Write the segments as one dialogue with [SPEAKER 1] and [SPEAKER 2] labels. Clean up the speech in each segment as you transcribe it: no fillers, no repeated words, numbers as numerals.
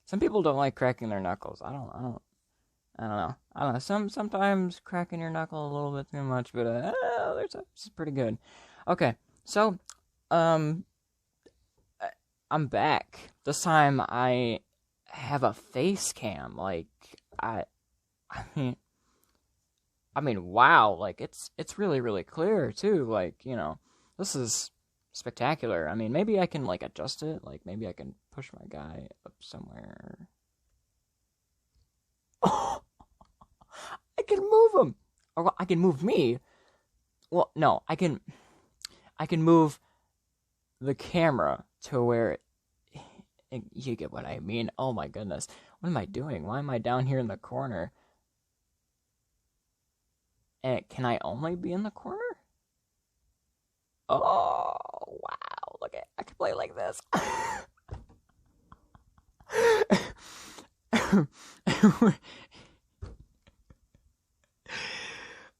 [SPEAKER 1] Some people don't like cracking their knuckles. I don't know. I don't know. Sometimes cracking your knuckle a little bit too much, but it's pretty good. Okay, so um, I'm back. This time I have a face cam. Like I, I mean, wow. Like it's really really clear too. Like this is spectacular. I mean, maybe I can like adjust it. Like maybe I can push my guy up somewhere. Oh, I can move him, or I can move me. Well, no, I can move the camera to where you get what I mean. Oh my goodness, what am I doing? Why am I down here in the corner? And can I only be in the corner? Oh wow! Look at I can play like this.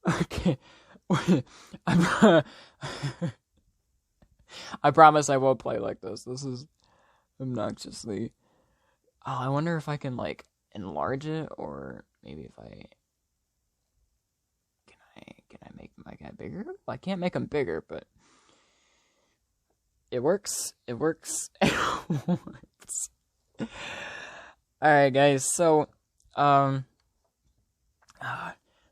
[SPEAKER 1] Okay. I'm, I promise I won't play like this. This is obnoxiously. Oh, I wonder if I can like enlarge it, or maybe if I can I make my guy bigger? Well, I can't make him bigger, but it works. It works. It works. All right, guys. So,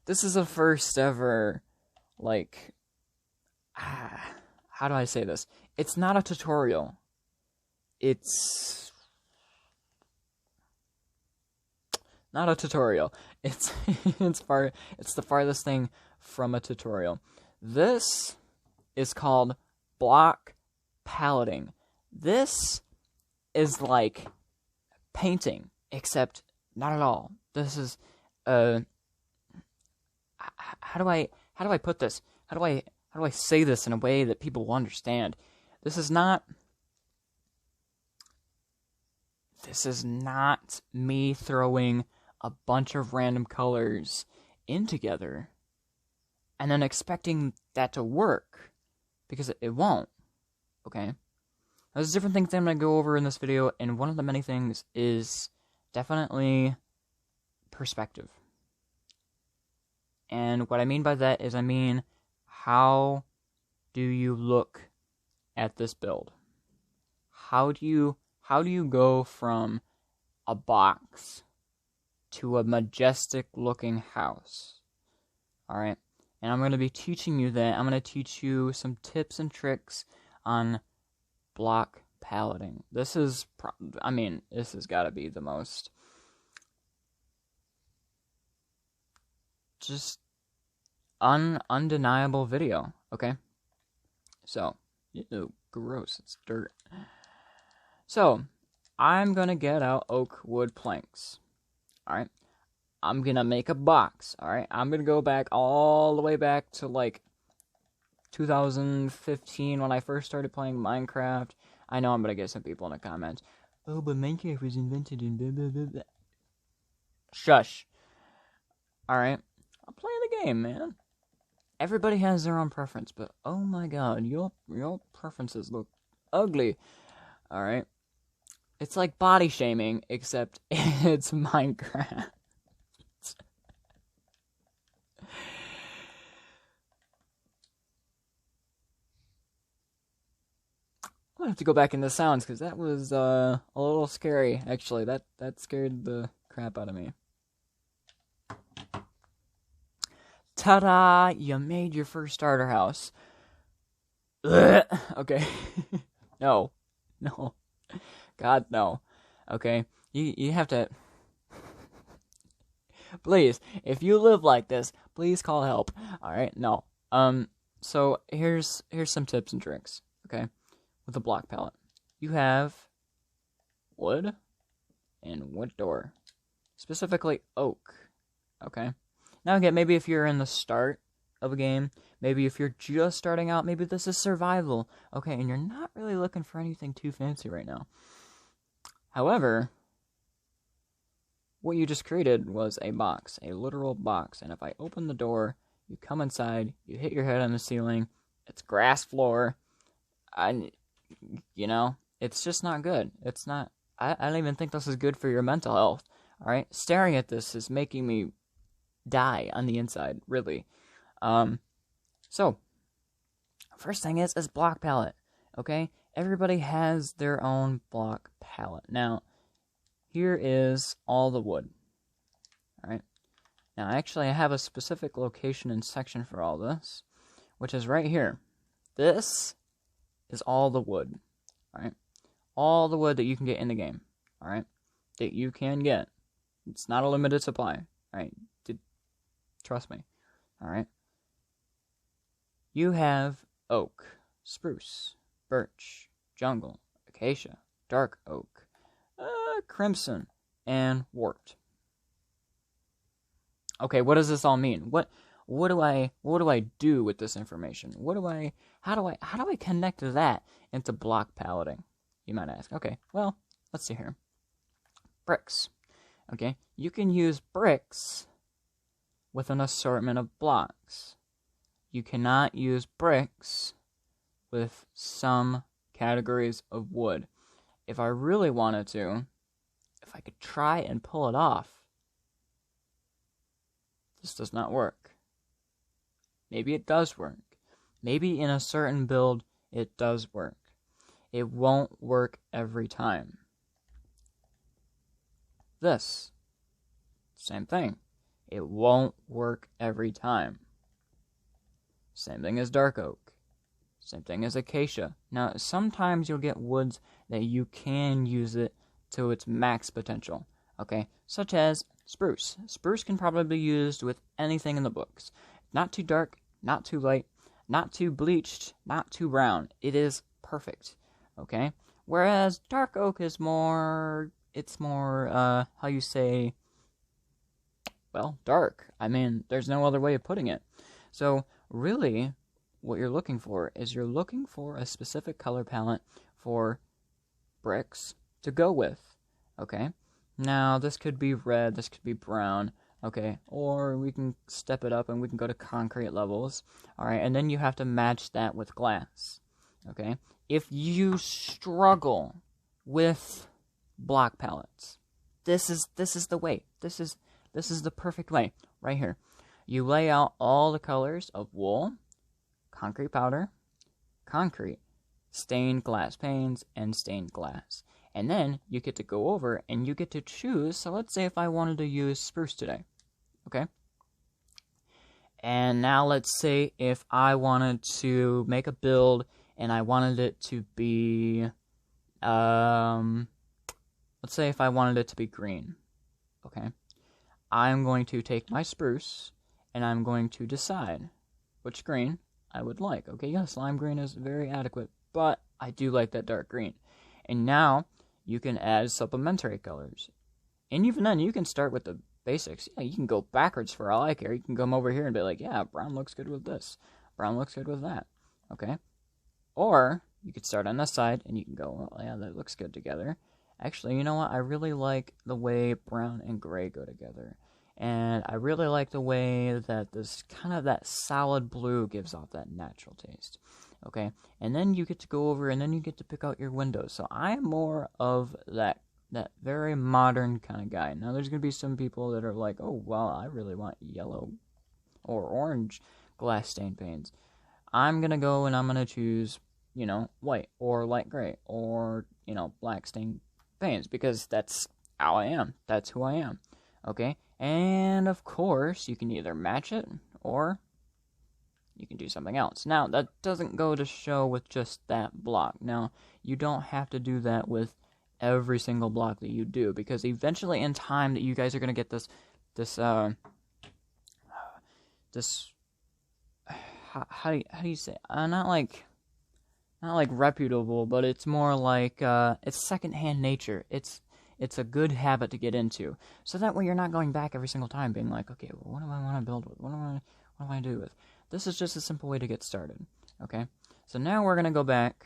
[SPEAKER 1] this is the first ever, like, how do I say this? It's not a tutorial. It's not a tutorial. It's it's the farthest thing from a tutorial. This is called block paletting. This is like painting, except not at all. This is how do I put this? How do I say this in a way that people will understand? This is not me throwing a bunch of random colors in together and then expecting that to work, because it won't. Okay? There's different things I'm going to go over in this video, and one of the many things is definitely perspective. And what I mean by that is, I mean, how do you look at this build? How do you go from a box to a majestic looking house? All right. And I'm going to be teaching you that. I'm going to teach you some tips and tricks on block paletting. This has got to be the most just undeniable video, okay? So, ew, gross, it's dirt. So, I'm gonna get out oak wood planks, alright? I'm gonna make a box, alright? I'm gonna go back all the way back to, like, 2015 when I first started playing Minecraft. I know I'm gonna get some people in the comments. Oh, but Minecraft was invented in blah, blah, blah, blah. Shush. Alright? I'm playing the game, man. Everybody has their own preference, but oh my god, your preferences look ugly. Alright? It's like body shaming, except it's Minecraft. I'm gonna have to go back into sounds, because that was a little scary, actually. That scared the crap out of me. Ta-da! You made your first starter house. Ugh. Okay. No. God, no. Okay? You have to... Please, if you live like this, please call help. Alright? No. So, here's some tips and tricks. Okay? With a block palette. You have wood and wood door. Specifically oak. Okay? Now again, maybe if you're in the start of a game, maybe if you're just starting out, maybe this is survival, okay, and you're not really looking for anything too fancy right now. However, what you just created was a box, a literal box, and if I open the door, you come inside, you hit your head on the ceiling, it's grass floor, and, it's just not good. It's not I don't even think this is good for your mental health. All right, staring at this is making me die on the inside, really. So first thing is block palette. Okay, everybody has their own block palette. Now, here is all the wood. All right. Now, actually, I have a specific location and section for all this, which is right here. This is all the wood. All right. All the wood that you can get in the game. All right. That you can get. It's not a limited supply. All right. Trust me. All right. You have oak, spruce, birch, jungle, acacia, dark oak, crimson, and warped. Okay, what does this all mean? What do I do with this information? How do I connect that into block paletting? You might ask. Okay, well, let's see here. Bricks. Okay, you can use bricks with an assortment of blocks. You cannot use bricks with some categories of wood. If I really wanted to, if I could try and pull it off, this does not work. Maybe it does work. Maybe in a certain build, it does work. It won't work every time. This, same thing. It won't work every time. Same thing as dark oak. Same thing as acacia. Now, sometimes you'll get woods that you can use it to its max potential. Okay, such as spruce. Spruce can probably be used with anything in the books. Not too dark, not too light, not too bleached, not too brown. It is perfect. Okay? Whereas dark oak is more, how you say, well, dark. I mean, there's no other way of putting it. So, really, what you're looking for is you're looking for a specific color palette for bricks to go with. Okay? Now, this could be red, this could be brown, okay? Or we can step it up and we can go to concrete levels, alright? And then you have to match that with glass, okay? If you struggle with block palettes, this is the way. This is the perfect way, right here. You lay out all the colors of wool, concrete powder, concrete, stained glass panes, and stained glass. And then you get to go over and you get to choose. So let's say if I wanted to use spruce today, okay? And now let's say if I wanted to make a build and I wanted it to be, let's say if I wanted it to be green, okay? I'm going to take my spruce and I'm going to decide which green I would like. Okay, yes, lime green is very adequate, but I do like that dark green. And now you can add supplementary colors. And even then, you can start with the basics. Yeah, you can go backwards for all I care. You can come over here and be like, yeah, brown looks good with this. Brown looks good with that. Okay? Or you could start on this side and you can go, well, yeah, that looks good together. Actually, you know what? I really like the way brown and gray go together. And I really like the way that this kind of that solid blue gives off that natural taste. Okay, and then you get to go over and then you get to pick out your windows. So I'm more of that very modern kind of guy. Now there's going to be some people that are like, oh, well, I really want yellow or orange glass stain panes. I'm going to go and I'm going to choose, white or light gray or, black stain panes because that's how I am. That's who I am. Okay, and of course you can either match it or you can do something else. Now, that doesn't go to show with just that block. Now, you don't have to do that with every single block that you do, because eventually in time that you guys are going to get this how do you say it? Not like reputable, but it's more like it's secondhand nature. It's a good habit to get into, so that way you're not going back every single time being like, okay, well, what do I want to build with? What do I do with? This is just a simple way to get started, okay? So now we're going to go back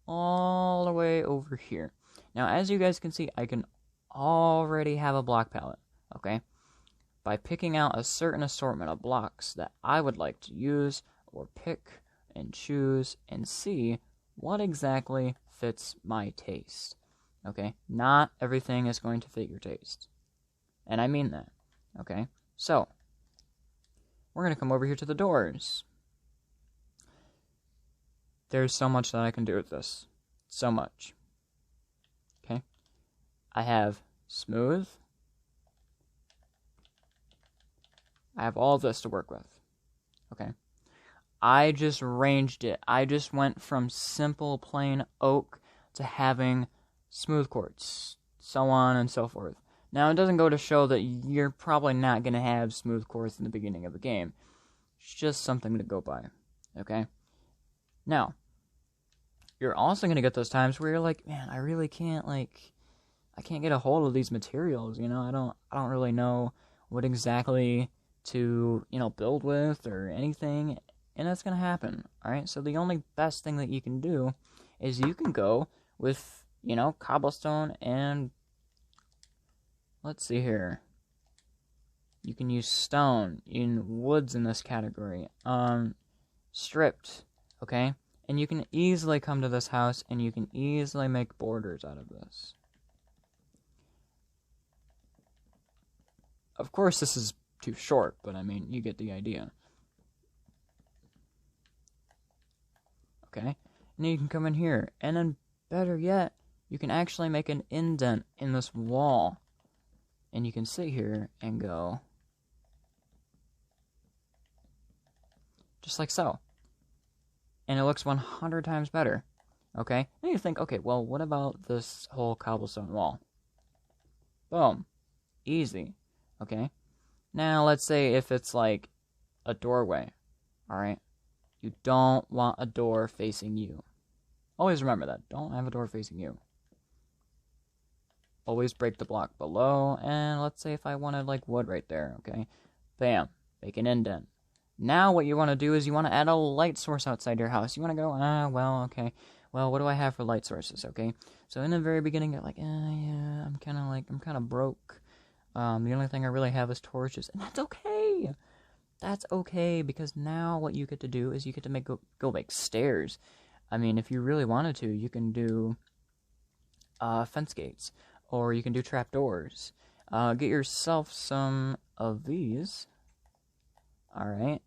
[SPEAKER 1] all the way over here. Now, as you guys can see, I can already have a block palette, okay? By picking out a certain assortment of blocks that I would like to use, or pick and choose and see what exactly fits my taste, Okay? Not everything is going to fit your taste. And I mean that. Okay? So, we're going to come over here to the doors. There's so much that I can do with this. So much. Okay? I have smooth. I have all this to work with. Okay? I just ranged it. I just went from simple plain oak to having smooth quartz, so on and so forth. Now, it doesn't go to show that you're probably not going to have smooth quartz in the beginning of the game. It's just something to go by, okay? Now, you're also going to get those times where you're like, man, I really can't, I can't get a hold of these materials, you know? I don't really know what exactly to, build with or anything, and that's going to happen, alright? So the only best thing that you can do is you can go with, cobblestone and, let's see here. You can use stone in woods in this category. Stripped, okay? And you can easily come to this house and you can easily make borders out of this. Of course, this is too short, but I mean, you get the idea. Okay? And then you can come in here, and then better yet, you can actually make an indent in this wall. And you can sit here and go, just like so. And it looks 100 times better. Okay? Then you think, okay, well, what about this whole cobblestone wall? Boom. Easy. Okay? Now, let's say if it's like a doorway. Alright? You don't want a door facing you. Always remember that. Don't have a door facing you. Always break the block below. And let's say if I wanted like wood right there. Okay? Bam. Make an indent. Now what you want to do is you want to add a light source outside your house. You want to go, well, okay. Well, what do I have for light sources, okay? So in the very beginning, you're like, yeah, I'm kind of broke. The only thing I really have is torches. And that's okay. That's okay, because now what you get to do is you get to go make stairs. I mean, if you really wanted to, you can do fence gates. Or you can do trapdoors. Get yourself some of these. Alright.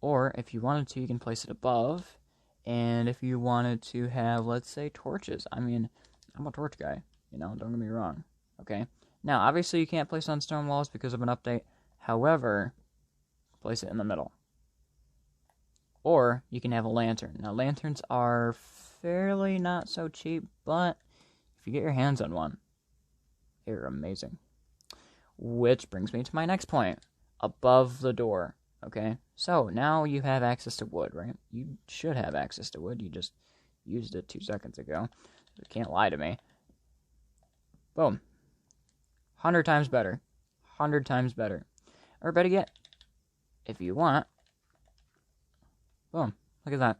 [SPEAKER 1] Or, if you wanted to, you can place it above. And if you wanted to have, let's say, torches. I mean, I'm a torch guy. Don't get me wrong. Okay? Now, obviously, you can't place it on stone walls because of an update. However, place it in the middle. Or, you can have a lantern. Now, lanterns are fairly not so cheap, but if you get your hands on one, they're amazing. Which brings me to my next point. Above the door. Okay, so now you have access to wood, right? You should have access to wood. You just used it 2 seconds ago. You can't lie to me. Boom. 100 times better. 100 times better. Or better yet, if you want, boom, look at that.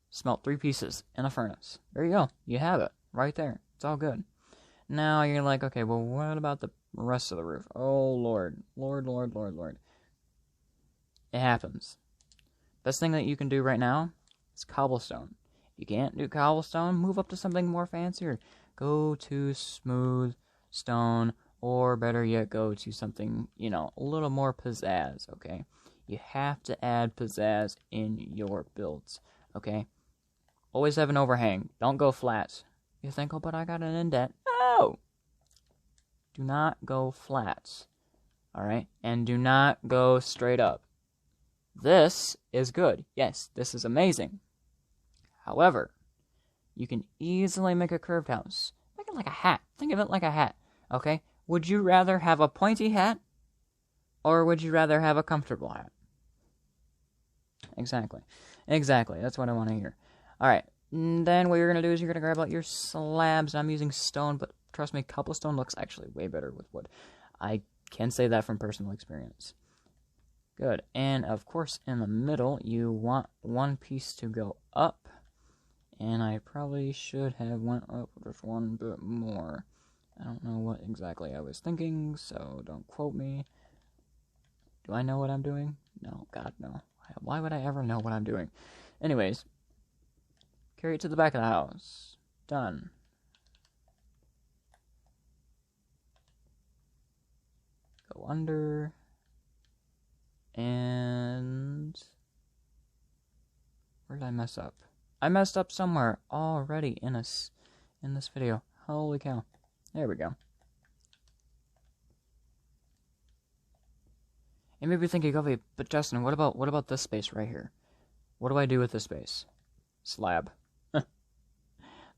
[SPEAKER 1] Smelt 3 pieces in a furnace. There you go. You have it right there. It's all good. Now you're like, okay, well, what about the rest of the roof? Oh, Lord. Lord, Lord, Lord, Lord. It happens. Best thing that you can do right now is cobblestone. If you can't do cobblestone, move up to something more fancier. Go to smooth stone, or better yet, go to something, a little more pizzazz, okay? You have to add pizzazz in your builds, okay? Always have an overhang. Don't go flat. You think, oh, but I got an indent. No! Do not go flat, alright? And do not go straight up. This is good. Yes, this is amazing. However, you can easily make a curved house. Make it like a hat. Think of it like a hat, okay? Would you rather have a pointy hat, or would you rather have a comfortable hat? Exactly. Exactly. That's what I want to hear. Alright, then what you're going to do is you're going to grab out your slabs. I'm using stone, but trust me, cobblestone looks actually way better with wood. I can say that from personal experience. Good. And, of course, in the middle, you want one piece to go up. And I probably should have went up just one bit more. I don't know what exactly I was thinking, so don't quote me. Do I know what I'm doing? No, God, no. Why would I ever know what I'm doing? Anyways, carry it to the back of the house. Done. go under. And where did I mess up? I messed up somewhere already in this video. Holy cow. There we go. You may be thinking, okay, but Justin, what about this space right here? What do I do with this space? Slab.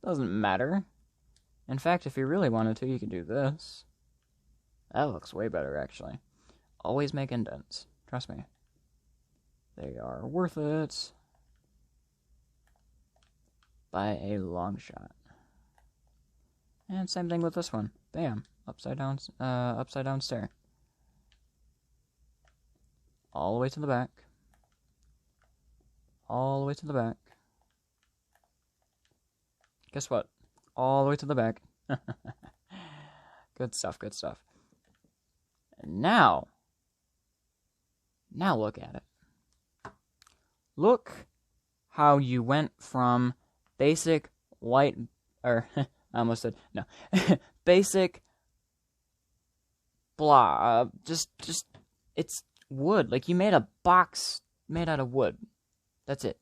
[SPEAKER 1] Doesn't matter. In fact, if you really wanted to, you could do this. That looks way better, actually. Always make indents. Trust me. They are worth it. By a long shot. And same thing with this one. Bam. Upside down stair. All the way to the back. All the way to the back. Guess what? All the way to the back. Good stuff, good stuff. And now look at it. Look how you went from basic white, or, I almost said, no. Basic blah, just, it's wood. Like, you made a box made out of wood. That's it.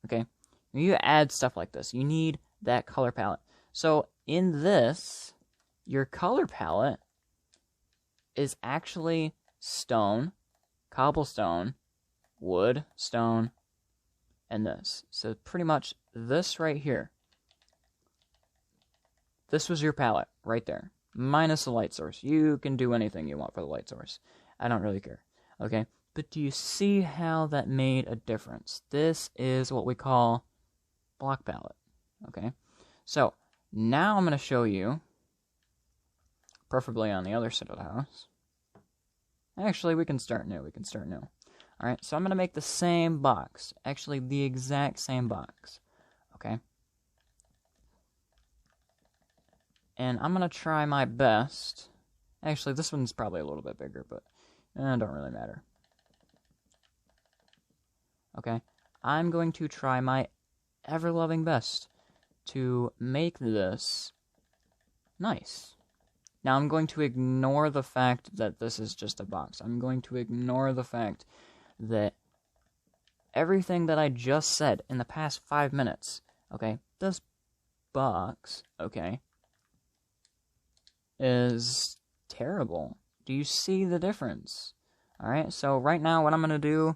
[SPEAKER 1] Okay? When you add stuff like this, you need that color palette. So, in this, your color palette is actually stone, cobblestone, wood, stone, and this. So, pretty much this right here. This was your palette right there. Minus the light source. You can do anything you want for the light source. I don't really care. Okay? But do you see how that made a difference? This is what we call block palette. Okay? So, now I'm going to show you, preferably on the other side of the house. Actually, we can start new. Alright, so I'm going to make the same box. Actually, the exact same box. Okay? And I'm going to try my best. Actually, this one's probably a little bit bigger, but it don't really matter. Okay? I'm going to try my ever-loving best to make this nice. Now, I'm going to ignore the fact that this is just a box. I'm going to ignore the fact that everything that I just said in the past 5 minutes, okay, this box, okay, is terrible. Do you see the difference? Alright, so right now what I'm going to do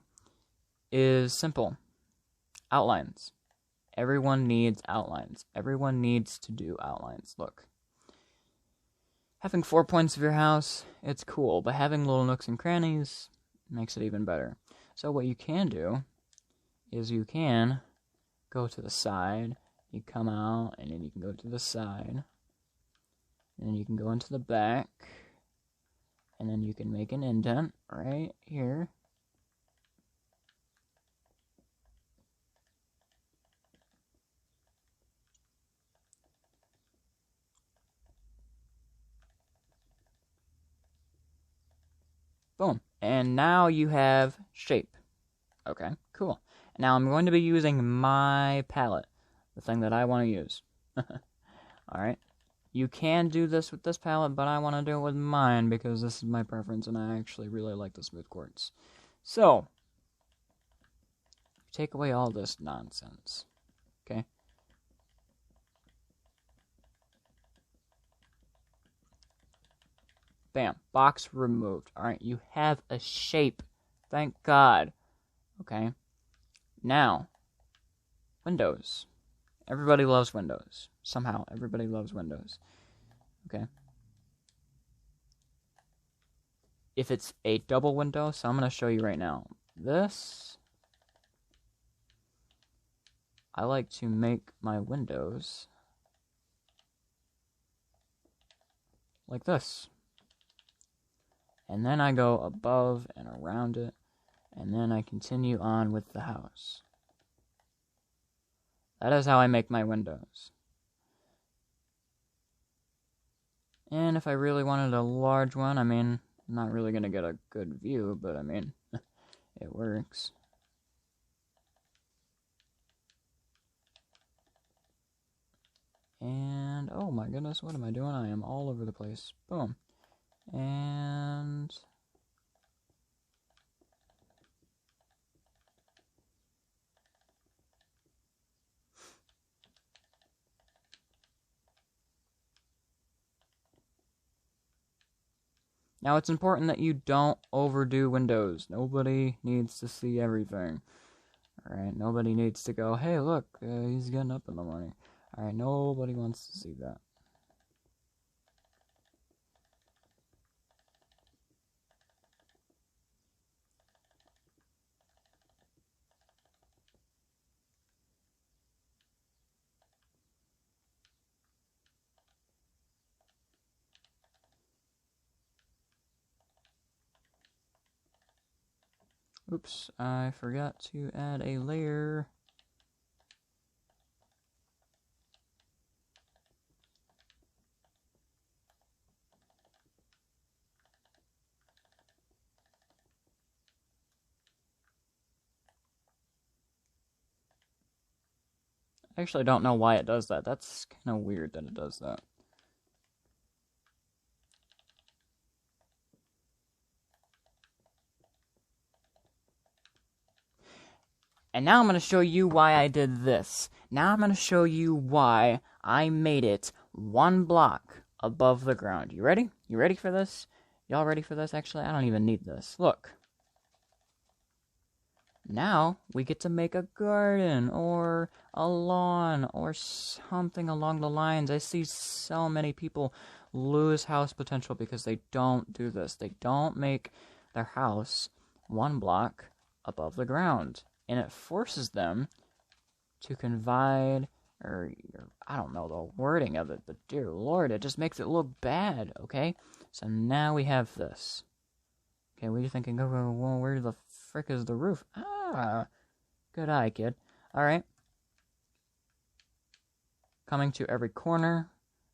[SPEAKER 1] is simple. Outlines. Everyone needs outlines. Everyone needs to do outlines. Look. Having 4 points of your house, it's cool, but having little nooks and crannies makes it even better. So what you can do is you can go to the side, you come out, and then you can go to the side, and then you can go into the back, and then you can make an indent right here. Boom. And now you have shape. Okay, cool. Now I'm going to be using my palette, the thing that I want to use. Alright. You can do this with this palette, but I want to do it with mine because this is my preference and I actually really like the smooth quartz. So, take away all this nonsense. Okay? Bam. Box removed. Alright, you have a shape. Thank God. Okay? Now, windows. Everybody loves windows. Somehow, everybody loves windows. Okay? If it's a double window, so I'm going to show you right now. This, I like to make my windows like this. And then I go above and around it, and then I continue on with the house. That is how I make my windows. And if I really wanted a large one, I mean, I'm not really going to get a good view, but I mean, it works. And, oh my goodness, what am I doing? I am all over the place. Boom. And Now, it's important that you don't overdo windows. Nobody needs to see everything. Alright, nobody needs to go, hey, look, he's getting up in the morning. Alright, nobody wants to see that. Oops, I forgot to add a layer. I actually don't know why it does that. That's kind of weird that it does that. And now I'm going to show you why I did this. Now I'm going to show you why I made it 1 block above the ground. You ready? You ready for this? Y'all ready for this? Actually, I don't even need this. Look. Now we get to make a garden or a lawn or something along the lines. I see so many people lose house potential because they don't do this. They don't make their house 1 block above the ground. And it forces them to confide, or I don't know the wording of it, but dear Lord, it just makes it look bad, okay? So now we have this. Okay, what are you thinking? Oh, well, where the frick is the roof? Ah, good eye, kid. Alright. Coming to every corner,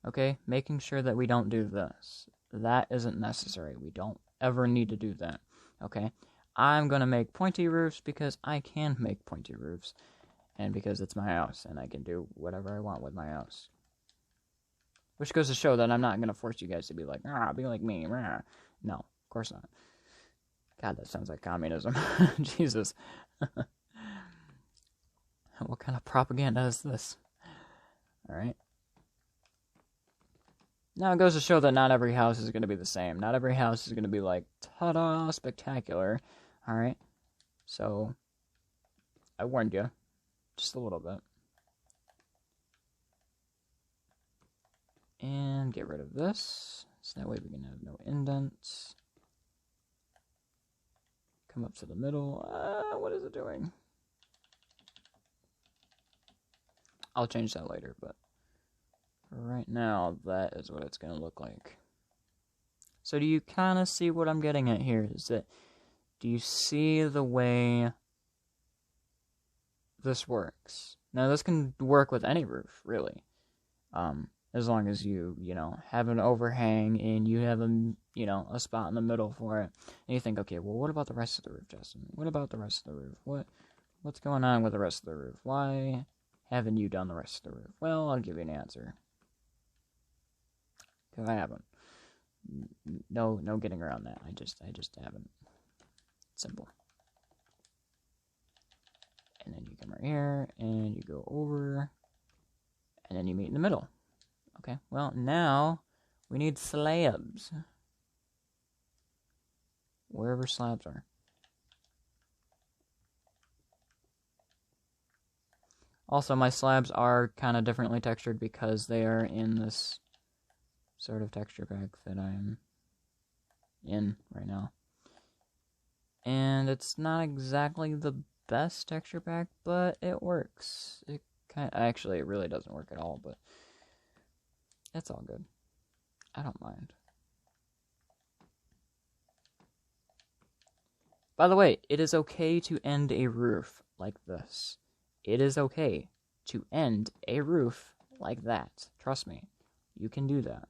[SPEAKER 1] okay? Making sure that we don't do this. That isn't necessary. We don't ever need to do that, okay? I'm going to make pointy roofs because I can make pointy roofs. And because it's my house, and I can do whatever I want with my house. Which goes to show that I'm not going to force you guys to be like, be like me. Rah. No, of course not. God, that sounds like communism. Jesus. What kind of propaganda is this? Alright. Now it goes to show that not every house is going to be the same. Not every house is going to be like, ta-da, spectacular. Alright. So, I warned you. Just a little bit. And get rid of this. So that way we can have no indents. Come up to the middle. What is it doing? I'll change that later, but for right now, that is what it's going to look like. So do you kind of see what I'm getting at here? Is that, do you see the way this works? Now, this can work with any roof, really. As long as you have an overhang and you have a spot in the middle for it. And you think, okay, well, what about the rest of the roof, Justin? What about the rest of the roof? What's going on with the rest of the roof? Why haven't you done the rest of the roof? Well, I'll give you an answer. Because I haven't. No getting around that. I just haven't. Simple. And then you come right here, and you go over, and then you meet in the middle. Okay, well, now we need slabs. Wherever slabs are. Also, my slabs are kind of differently textured because they are in this sort of texture pack that I'm in right now. And it's not exactly the best texture pack, but it works. Actually, it really doesn't work at all, but it's all good. I don't mind. By the way, it is okay to end a roof like this. It is okay to end a roof like that. Trust me, you can do that.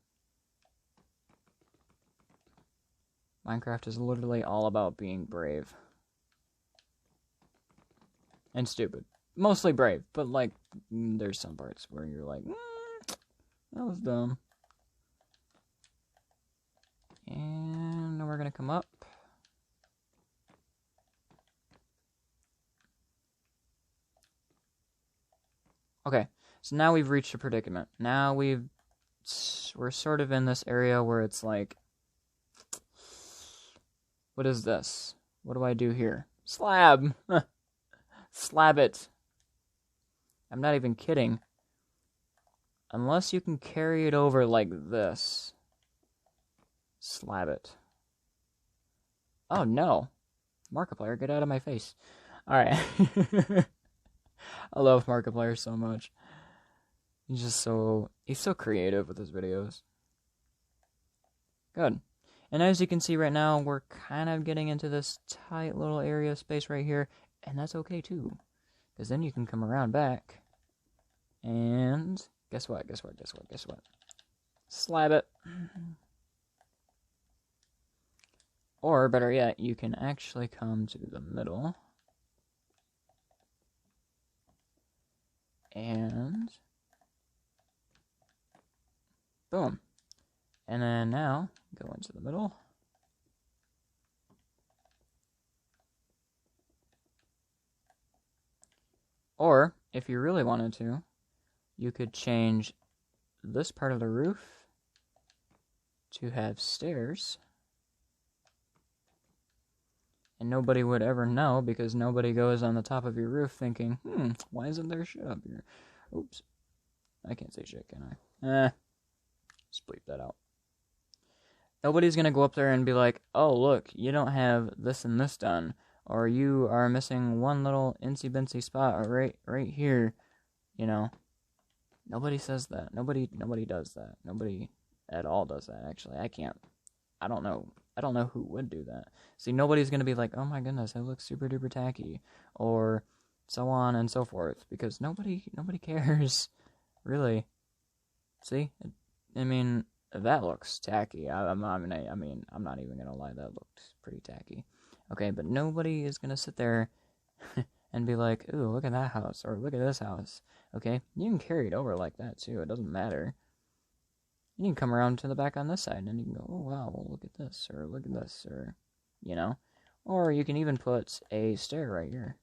[SPEAKER 1] Minecraft is literally all about being brave. And stupid. Mostly brave, but like, there's some parts where you're like, that was dumb. And now we're gonna come up. Okay, so now we've reached a predicament. Now we're sort of in this area where it's like, What is this? What do I do here? Slab! Slab it. I'm not even kidding. Unless you can carry it over like this. Slab it. Oh no. Markiplier, get out of my face. Alright. I love Markiplier so much. He's so creative with his videos. Good. And as you can see right now, we're kind of getting into this tight little area of space right here. And that's okay too. Because then you can come around back. And guess what? Slab it. Or better yet, you can actually come to the middle. And boom. And then now, go into the middle. Or, if you really wanted to, you could change this part of the roof to have stairs. And nobody would ever know, because nobody goes on the top of your roof thinking, why isn't there shit up here? Oops. I can't say shit, can I? Just bleep that out. Nobody's going to go up there and be like, oh, look, you don't have this and this done. Or you are missing one little insy-bincy spot right here. You know, nobody says that. Nobody does that. Nobody at all does that, actually. I don't know who would do that. See, nobody's going to be like, oh my goodness, it looks super duper tacky. Or so on and so forth. Because nobody cares, really. See? I mean, that looks tacky. I'm not even gonna lie, that looked pretty tacky. Okay, but nobody is gonna sit there and be like, ooh, look at that house, or look at this house. Okay, you can carry it over like that too, it doesn't matter. You can come around to the back on this side, and you can go, oh wow, well, look at this, or, you know. Or you can even put a stair right here.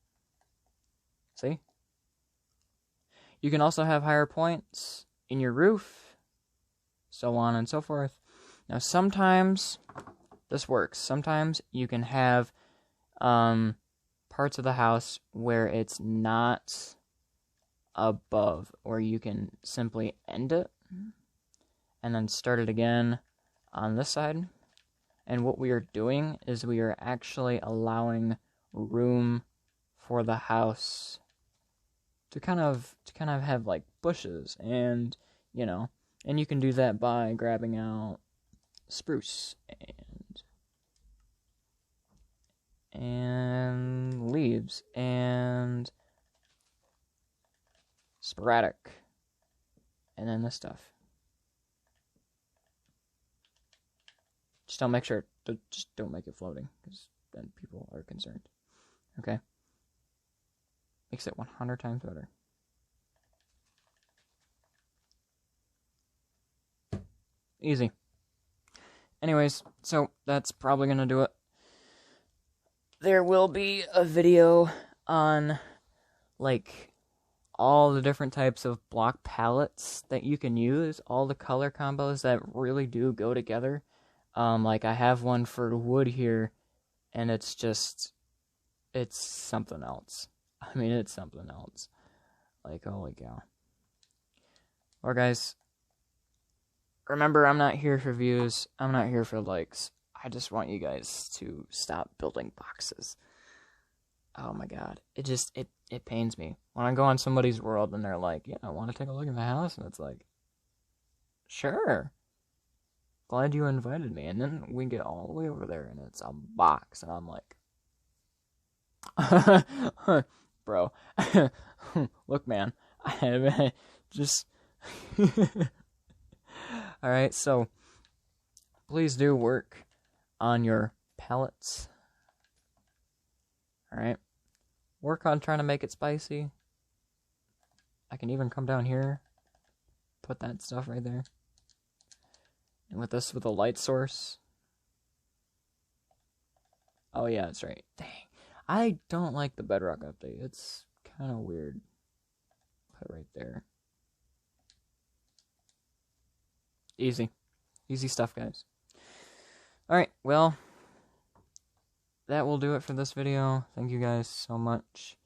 [SPEAKER 1] See? You can also have higher points in your roof, so on and so forth. Now, sometimes this works. Sometimes you can have parts of the house where it's not above, or you can simply end it and then start it again on this side. And what we are doing is we are actually allowing room for the house to kind of have like bushes, and you know. And you can do that by grabbing out spruce and leaves and sporadic, and then this stuff. Just don't make it floating, because then people are concerned. Okay? Makes it 100 times better. Easy. Anyways, so that's probably gonna do it. There will be a video on, like, all the different types of block palettes that you can use, all the color combos that really do go together. Like, I have one for wood here, and it's something else. I mean, it's something else. Like, holy cow. Or guys, remember, I'm not here for views. I'm not here for likes. I just want you guys to stop building boxes. Oh my god. It pains me. When I go on somebody's world and they're like, yeah, I want to take a look at the house. And it's like, sure. Glad you invited me. And then we get all the way over there and it's a box. And I'm like, bro. Look, man. I just... Alright, so please do work on your palettes. Alright. Work on trying to make it spicy. I can even come down here, put that stuff right there. And with a light source. Oh yeah, that's right. Dang. I don't like the bedrock update. It's kind of weird. Put it right there. Easy. Easy stuff, guys. Alright, well, that will do it for this video. Thank you guys so much.